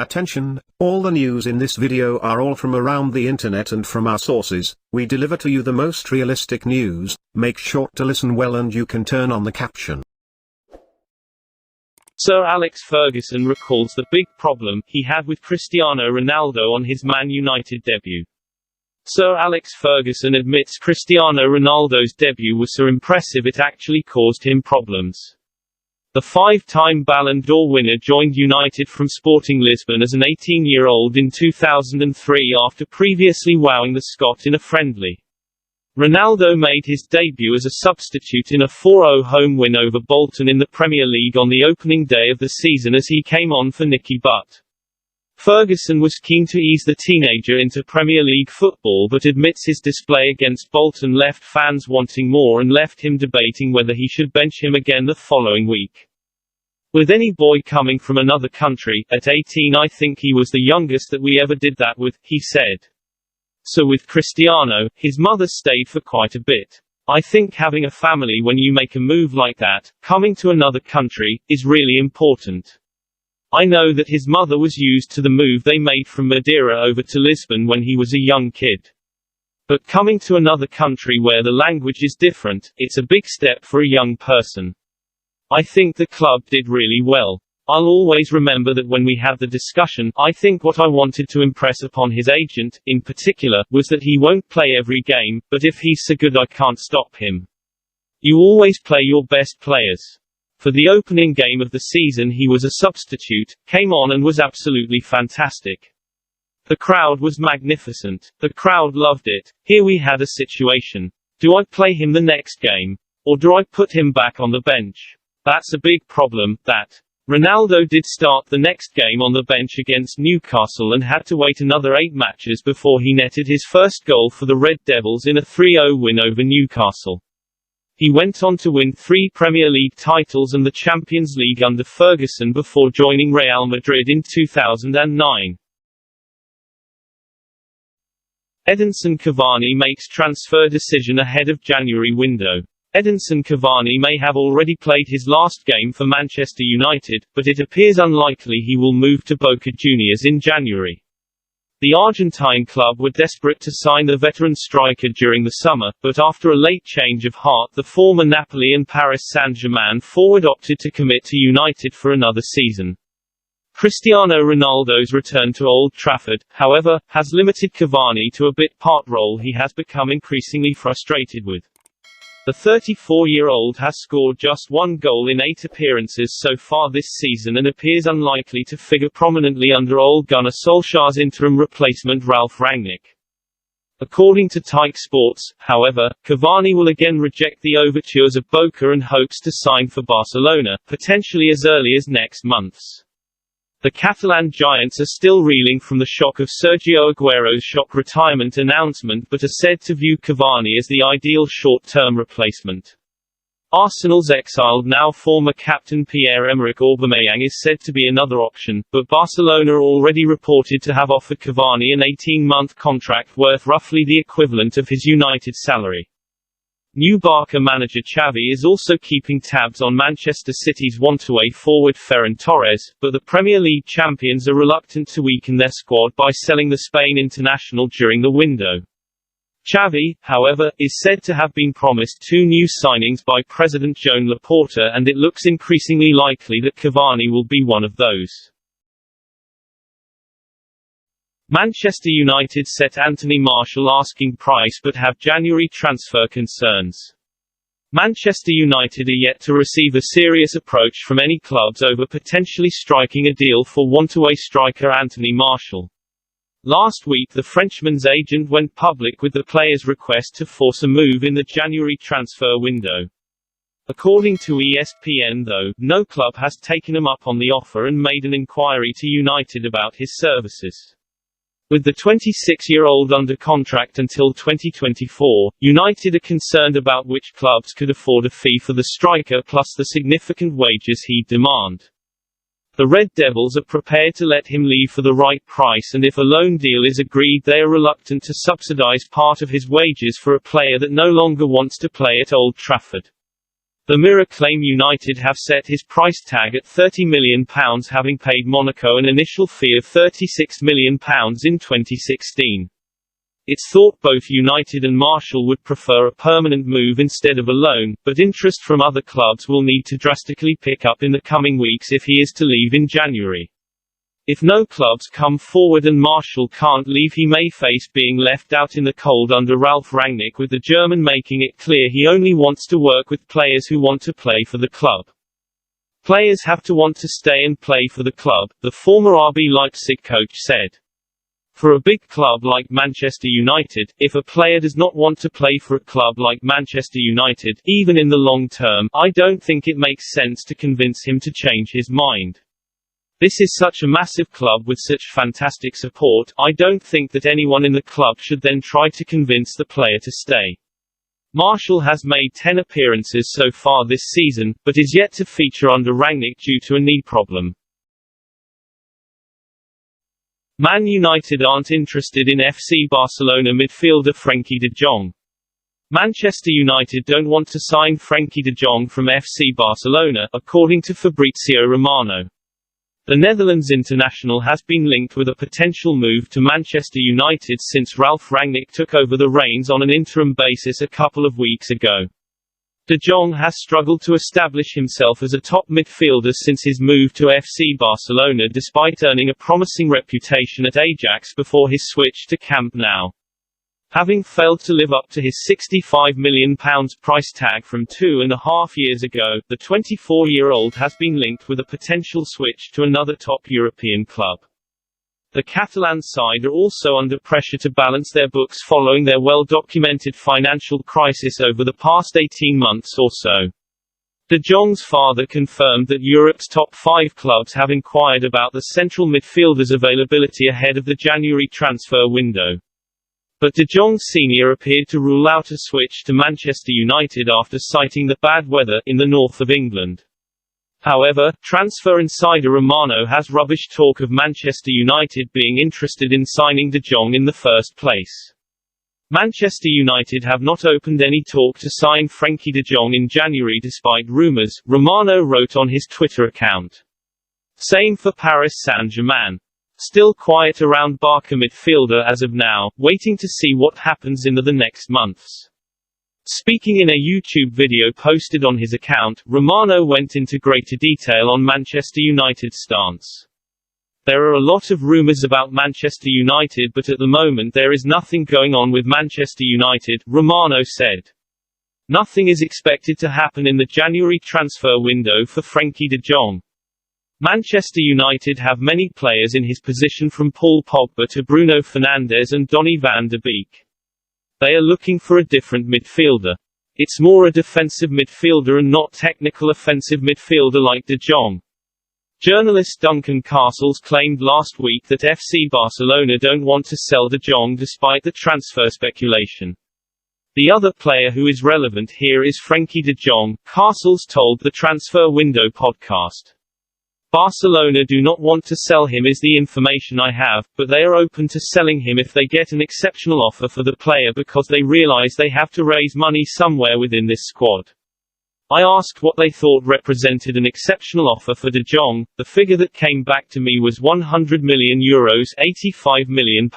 Attention, all the news in this video are all from around the internet and from our sources. We deliver to you the most realistic news. Make sure to listen well and you can turn on the caption. Sir Alex Ferguson recalls the big problem he had with Cristiano Ronaldo on his Man United debut. Sir Alex Ferguson admits Cristiano Ronaldo's debut was so impressive it actually caused him problems. The five-time Ballon d'Or winner joined United from Sporting Lisbon as an 18-year-old in 2003 after previously wowing the Scot in a friendly. Ronaldo made his debut as a substitute in a 4-0 home win over Bolton in the Premier League on the opening day of the season as he came on for Nicky Butt. Ferguson was keen to ease the teenager into Premier League football but admits his display against Bolton left fans wanting more and left him debating whether he should bench him again the following week. With any boy coming from another country, at 18 I think he was the youngest that we ever did that with, he said. So with Cristiano, his mother stayed for quite a bit. I think having a family when you make a move like that, coming to another country, is really important. I know that his mother was used to the move they made from Madeira over to Lisbon when he was a young kid. But coming to another country where the language is different, it's a big step for a young person. I think the club did really well. I'll always remember that when we had the discussion, I think what I wanted to impress upon his agent, in particular, was that he won't play every game, but if he's so good I can't stop him. You always play your best players. For the opening game of the season he was a substitute, came on and was absolutely fantastic. The crowd was magnificent. The crowd loved it. Here we had a situation. Do I play him the next game? Or do I put him back on the bench? That's a big problem, that. Ronaldo did start the next game on the bench against Newcastle and had to wait another 8 matches before he netted his first goal for the Red Devils in a 3-0 win over Newcastle. He went on to win 3 Premier League titles and the Champions League under Ferguson before joining Real Madrid in 2009. Edinson Cavani makes transfer decision ahead of January window. Edinson Cavani may have already played his last game for Manchester United, but it appears unlikely he will move to Boca Juniors in January. The Argentine club were desperate to sign the veteran striker during the summer, but after a late change of heart the former Napoli and Paris Saint-Germain forward opted to commit to United for another season. Cristiano Ronaldo's return to Old Trafford, however, has limited Cavani to a bit-part role he has become increasingly frustrated with. The 34-year-old has scored just 1 goal in 8 appearances so far this season and appears unlikely to figure prominently under Ole Gunnar Solskjaer's interim replacement Ralf Rangnick. According to Tyke Sports, however, Cavani will again reject the overtures of Boca and hopes to sign for Barcelona, potentially as early as next month. The Catalan giants are still reeling from the shock of Sergio Aguero's shock retirement announcement but are said to view Cavani as the ideal short-term replacement. Arsenal's exiled now former captain Pierre-Emerick Aubameyang is said to be another option, but Barcelona are already reported to have offered Cavani an 18-month contract worth roughly the equivalent of his United salary. New Barca manager Xavi is also keeping tabs on Manchester City's one-away forward Ferran Torres, but the Premier League champions are reluctant to weaken their squad by selling the Spain international during the window. Xavi, however, is said to have been promised 2 new signings by President Joan Laporta and it looks increasingly likely that Cavani will be one of those. Manchester United set Anthony Martial asking price but have January transfer concerns. Manchester United are yet to receive a serious approach from any clubs over potentially striking a deal for one-away striker Anthony Martial. Last week the Frenchman's agent went public with the player's request to force a move in the January transfer window. According to ESPN though, no club has taken him up on the offer and made an inquiry to United about his services. With the 26-year-old under contract until 2024, United are concerned about which clubs could afford a fee for the striker plus the significant wages he'd demand. The Red Devils are prepared to let him leave for the right price and if a loan deal is agreed they are reluctant to subsidise part of his wages for a player that no longer wants to play at Old Trafford. The Mirror claim United have set his price tag at £30 million, having paid Monaco an initial fee of £36 million in 2016. It's thought both United and Martial would prefer a permanent move instead of a loan, but interest from other clubs will need to drastically pick up in the coming weeks if he is to leave in January. If no clubs come forward and Martial can't leave, he may face being left out in the cold under Ralf Rangnick, with the German making it clear he only wants to work with players who want to play for the club. Players have to want to stay and play for the club, the former RB Leipzig coach said. For a big club like Manchester United, if a player does not want to play for a club like Manchester United, even in the long term, I don't think it makes sense to convince him to change his mind. This is such a massive club with such fantastic support, I don't think that anyone in the club should then try to convince the player to stay. Martial has made 10 appearances so far this season, but is yet to feature under Rangnick due to a knee problem. Man United aren't interested in FC Barcelona midfielder Frenkie De Jong. Manchester United don't want to sign Frenkie De Jong from FC Barcelona, according to Fabrizio Romano. The Netherlands international has been linked with a potential move to Manchester United since Ralf Rangnick took over the reins on an interim basis a couple of weeks ago. De Jong has struggled to establish himself as a top midfielder since his move to FC Barcelona, despite earning a promising reputation at Ajax before his switch to Camp Nou. Having failed to live up to his £65 million price tag from 2.5 years ago, the 24-year-old has been linked with a potential switch to another top European club. The Catalan side are also under pressure to balance their books following their well-documented financial crisis over the past 18 months or so. De Jong's father confirmed that Europe's top 5 clubs have inquired about the central midfielder's availability ahead of the January transfer window. But De Jong Sr. appeared to rule out a switch to Manchester United after citing the bad weather in the north of England. However, transfer insider Romano has rubbished talk of Manchester United being interested in signing De Jong in the first place. Manchester United have not opened any talk to sign Frenkie De Jong in January despite rumours, Romano wrote on his Twitter account. Same for Paris Saint-Germain. Still quiet around Barca midfielder as of now, waiting to see what happens in the next months. Speaking in a YouTube video posted on his account, Romano went into greater detail on Manchester United's stance. There are a lot of rumours about Manchester United, but at the moment there is nothing going on with Manchester United, Romano said. Nothing is expected to happen in the January transfer window for Frenkie De Jong. Manchester United have many players in his position from Paul Pogba to Bruno Fernandes and Donny van de Beek. They are looking for a different midfielder. It's more a defensive midfielder and not technical offensive midfielder like De Jong. Journalist Duncan Castles claimed last week that FC Barcelona don't want to sell De Jong despite the transfer speculation. The other player who is relevant here is Frenkie De Jong, Castles told the Transfer Window podcast. Barcelona do not want to sell him is the information I have, but they are open to selling him if they get an exceptional offer for the player because they realize they have to raise money somewhere within this squad. I asked what they thought represented an exceptional offer for De Jong. The figure that came back to me was €100 million, £85 million.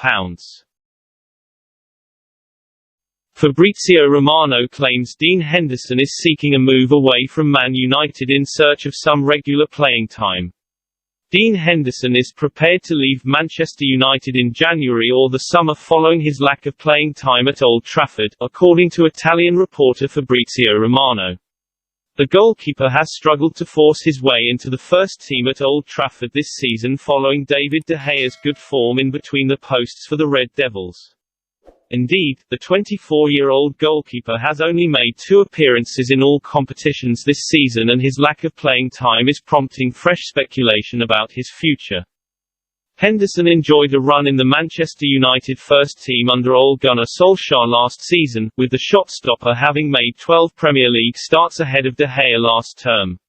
Fabrizio Romano claims Dean Henderson is seeking a move away from Man United in search of some regular playing time. Dean Henderson is prepared to leave Manchester United in January or the summer following his lack of playing time at Old Trafford, according to Italian reporter Fabrizio Romano. The goalkeeper has struggled to force his way into the first team at Old Trafford this season following David De Gea's good form in between the posts for the Red Devils. Indeed, the 24-year-old goalkeeper has only made 2 appearances in all competitions this season, and his lack of playing time is prompting fresh speculation about his future. Henderson enjoyed a run in the Manchester United first team under Ole Gunnar Solskjaer last season, with the shot-stopper having made 12 Premier League starts ahead of De Gea last term.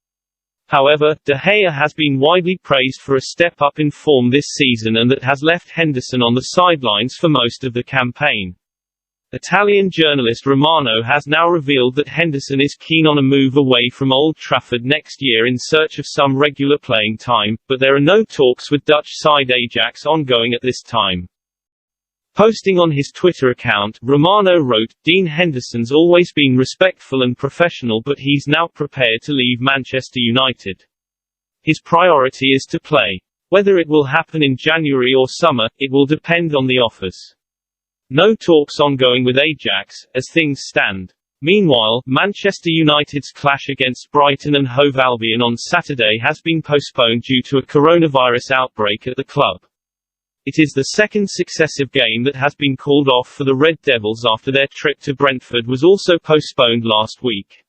However, De Gea has been widely praised for a step up in form this season, and that has left Henderson on the sidelines for most of the campaign. Italian journalist Romano has now revealed that Henderson is keen on a move away from Old Trafford next year in search of some regular playing time, but there are no talks with Dutch side Ajax ongoing at this time. Posting on his Twitter account, Romano wrote, "Dean Henderson's always been respectful and professional, but he's now prepared to leave Manchester United. His priority is to play. Whether it will happen in January or summer, it will depend on the offers. No talks ongoing with Ajax, as things stand." Meanwhile, Manchester United's clash against Brighton and Hove Albion on Saturday has been postponed due to a coronavirus outbreak at the club. It is the second successive game that has been called off for the Red Devils after their trip to Brentford was also postponed last week.